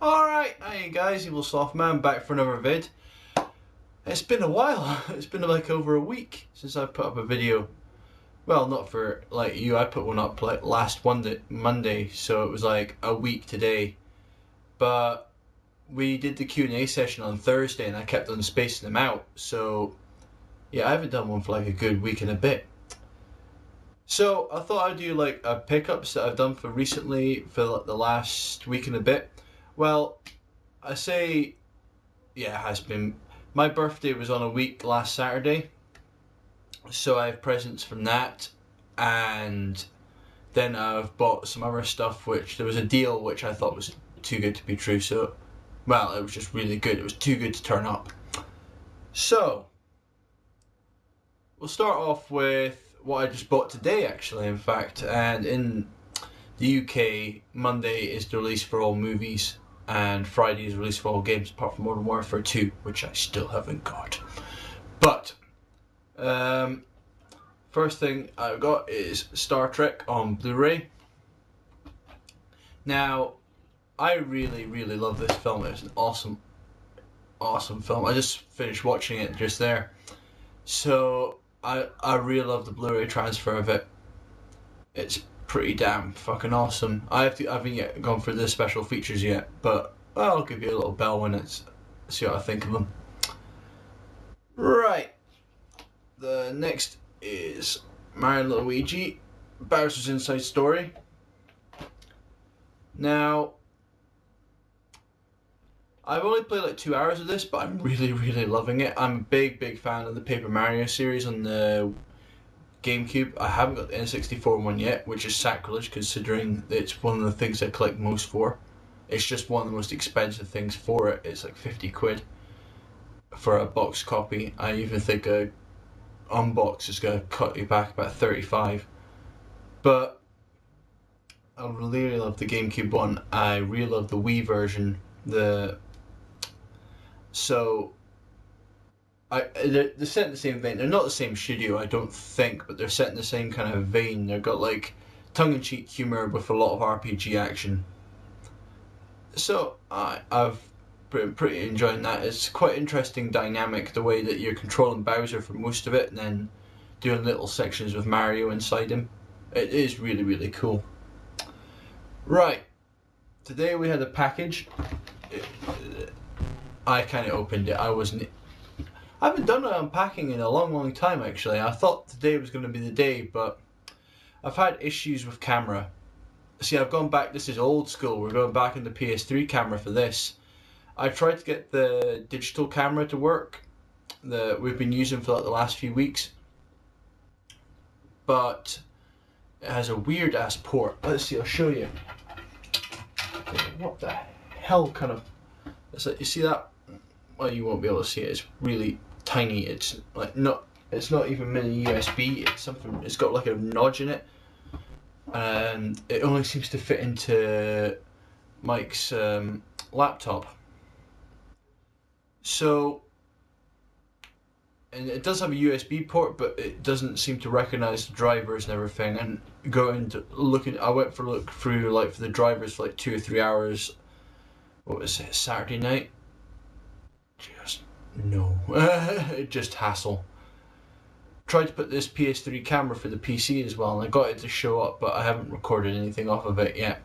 Alright, hey guys, evilslothman back for another vid. It's been a while, it's been like over a week since I put up a video. Well, not for like you, I put one up like last Monday, so it was like a week today. But we did the Q&A session on Thursday and I kept on spacing them out, so yeah, I haven't done one for like a good week and a bit. So I thought I'd do like a pickups that I've done for recently for like the last week and a bit. Well, I say, yeah, it has been. My birthday was on a week last Saturday, so I have presents from that, and then I've bought some other stuff which there was a deal which I thought was too good to be true, so, well, it was just really good. It was too good to turn up. So, we'll start off with what I just bought today, actually, in fact, and in the UK, Monday is the release for all movies, and Friday is release for all games apart from Modern Warfare 2, which I still haven't got. But first thing I've got is Star Trek on Blu-ray. Now, I really love this film. It's an awesome film. I just finished watching it just there, so I really love the Blu-ray transfer of it. It's pretty damn fucking awesome. I haven't yet gone for the special features yet, but I'll give you a little bell when it's see what I think of them. Right, the next is Mario and Luigi, Bowser's Inside Story. Now, I've only played like 2 hours of this, but I'm really loving it. I'm a big fan of the Paper Mario series on the GameCube. I haven't got the N64 one yet, which is sacrilege considering it's one of the things I collect most for. It's just one of the most expensive things for it. It's like 50 quid for a box copy. I even think a unbox is going to cut you back about 35. But I really love the GameCube one. I really love the Wii version. They're set in the same vein. They're not the same studio, I don't think, but they're set in the same kind of vein. They've got like tongue-in-cheek humor with a lot of RPG action. So I've been pretty enjoying that. It's quite interesting dynamic, the way that you're controlling Bowser for most of it, and then doing little sections with Mario inside him. It is really cool. Right, today we had a package. I kind of opened it. I haven't done an unpacking in a long time, actually. I thought today was going to be the day, but I've had issues with camera. See, I've gone back, this is old school, we're going back in the PS3 camera for this. I tried to get the digital camera to work that we've been using for like the last few weeks, but it has a weird ass port. Let's see, I'll show you. What the hell kind of... It's like, you see that? Well, you won't be able to see it. It's really tiny. It's like it's not even mini USB. It's something. It's got like a notch in it, and it only seems to fit into Mike's laptop. So, and it does have a USB port, but it doesn't seem to recognize the drivers and everything. And I went for a look through like for the drivers for like 2 or 3 hours. What was it? Saturday night. Just hassle. Tried to put this PS3 camera for the PC as well, and I got it to show up, but I haven't recorded anything off of it yet.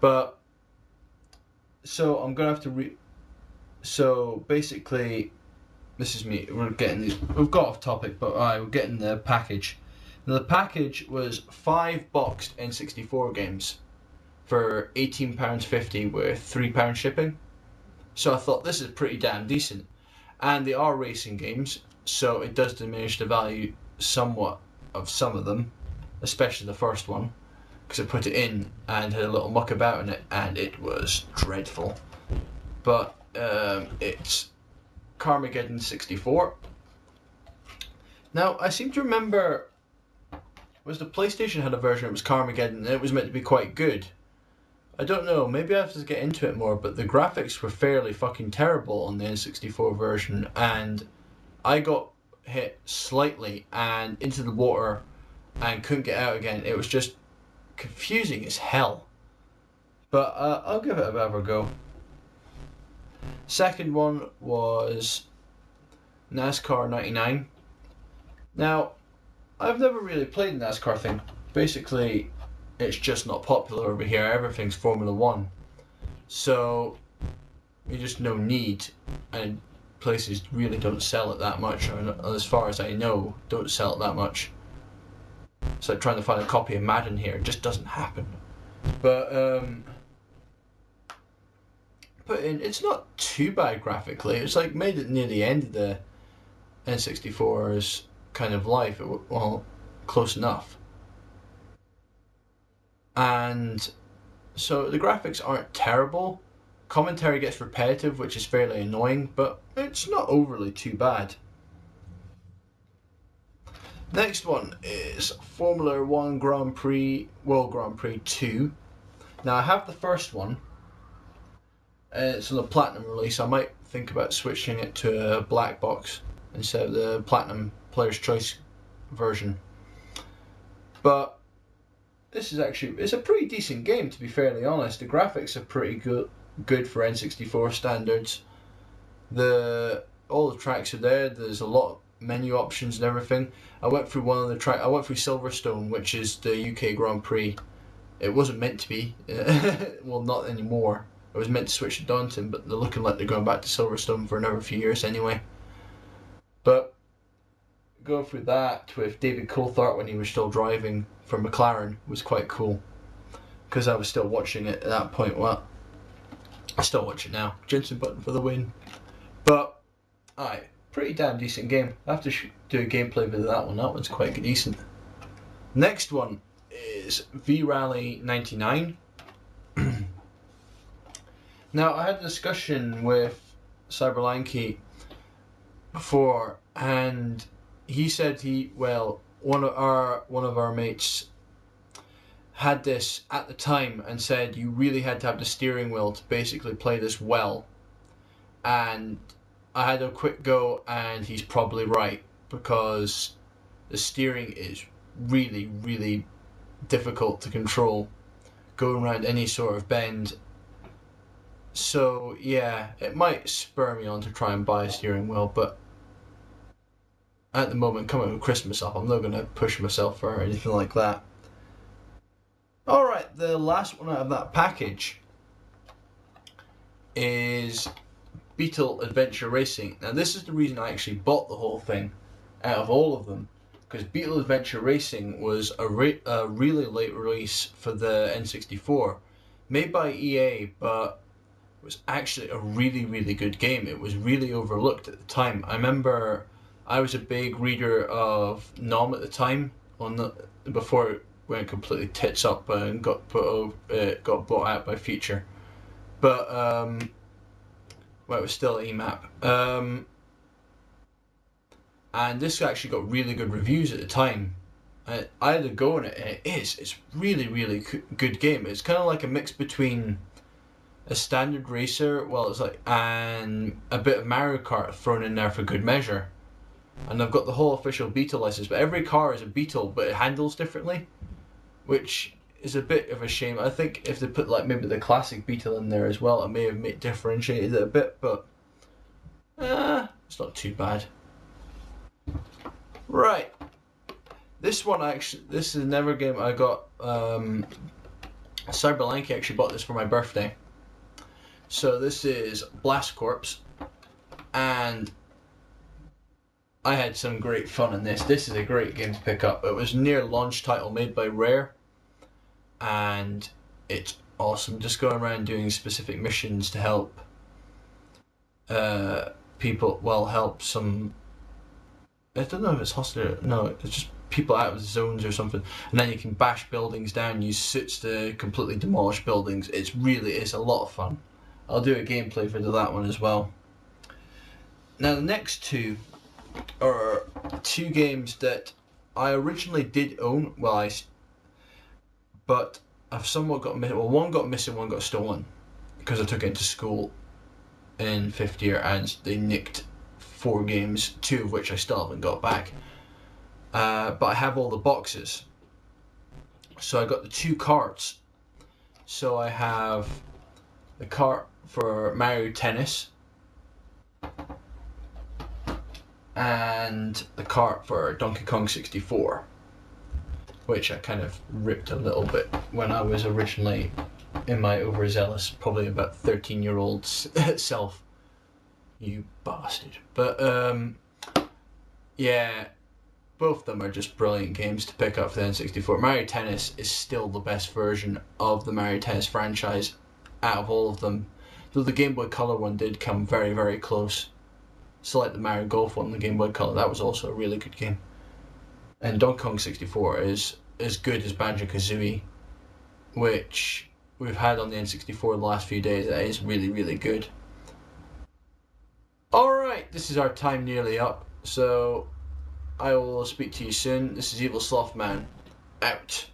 But so I'm gonna have to so basically, this is me. We've got off topic, but we're getting the package. Now the package was 5 boxed N64 games for £18.50 with £3 shipping. So I thought this is pretty damn decent, and they are racing games, so it does diminish the value somewhat of some of them, especially the first one, because I put it in and had a little muck about in it, and it was dreadful. But it's Carmageddon 64. Now I seem to remember, was the PlayStation had a version, it was Carmageddon, and it was meant to be quite good. I don't know, maybe I have to get into it more, but the graphics were fairly fucking terrible on the N64 version, and I got hit slightly and into the water and couldn't get out again. It was just confusing as hell. But I'll give it a bit of a go. Second one was NASCAR 99. Now, I've never really played the NASCAR thing. Basically, it's just not popular over here. Everything's Formula One. So, there's just no need, and places really don't sell it that much, or as far as I know, don't sell it that much. It's like trying to find a copy of Madden here. It just doesn't happen. But it's not too bad graphically. It's like made it near the end of the N64's kind of life. Well, close enough. And so the graphics aren't terrible. Commentary gets repetitive, which is fairly annoying, but it's not overly too bad. Next one is Formula 1 Grand Prix, World Grand Prix 2. Now I have the first one. It's on the Platinum release. I might think about switching it to a black box instead of the Platinum Player's Choice version. But this is it's a pretty decent game, to be fairly honest. The graphics are pretty good for N64 standards. All the tracks are there. There's a lot of menu options and everything. I went through one of the track. I went through Silverstone, which is the UK Grand Prix. It wasn't meant to be. Well, not anymore. It was meant to switch to Daunton, but they're looking like they're going back to Silverstone for another few years anyway. But going through that with David Coulthard when he was still driving for McLaren was quite cool, because I was still watching it at that point. Well, I still watch it now. Jensen Button for the win. But aye, pretty damn decent game. I have to do a gameplay video of that one. That one's quite decent. Next one is V-Rally 99. Now, I had a discussion with Cyberlanky before, and he said one of our mates had this at the time and said you really had to have the steering wheel to basically play this well. And I had a quick go, and he's probably right, because the steering is really, really difficult to control going around any sort of bend. So yeah, it might spur me on to try and buy a steering wheel, but at the moment, coming with Christmas up, I'm not going to push myself or anything like that. Alright, the last one out of that package is Beetle Adventure Racing. Now this is the reason I actually bought the whole thing out of all of them, because Beetle Adventure Racing was a really late release for the N64, made by EA, but it was actually a really, really good game. It was really overlooked at the time. I remember I was a big reader of NOM at the time, before it went completely tits up and got bought out by Future. But well, it was still EMAP. And this actually got really good reviews at the time. I had a go in it, and it's really, really good game. It's kind of like a mix between a standard racer, and a bit of Mario Kart thrown in there for good measure. And I've got the whole official Beetle license, but every car is a Beetle, but it handles differently, which is a bit of a shame. I think if they put maybe the classic Beetle in there as well, it may have differentiated it a bit, but it's not too bad. Right, this is another game I got. Cyberlanky actually bought this for my birthday. So this is Blast Corps, and I had some great fun in this. This is a great game to pick up. It was near launch title made by Rare, and it's awesome. Just going around doing specific missions to help people. Well, help some. I don't know if it's hostile. No, it's just people out of zones or something. And then you can bash buildings down, use suits to completely demolish buildings. It's a lot of fun. I'll do a gameplay video of that one as well. Now the next two are two games that I originally did own. But I've somewhat got missing. Well, one got missing, one got stolen, because I took it into school in 5th year, and they nicked 4 games, 2 of which I still haven't got back. But I have all the boxes, so I got the 2 cards. So I have the cart for Mario Tennis and the cart for Donkey Kong 64, which I kind of ripped a little bit when I was originally in my overzealous, probably about 13-year-old self. You bastard. But yeah, both of them are just brilliant games to pick up for the N64. Mario Tennis is still the best version of the Mario Tennis franchise out of all of them, though the Game Boy Color one did come very, very close. So like the Mario Golf one, the Game Boy Color, that was also a really good game. And Donkey Kong 64 is as good as Banjo-Kazooie, which we've had on the N64 the last few days. That is really, really good. Alright, this is our time nearly up, so I will speak to you soon. This is evilslothman, out.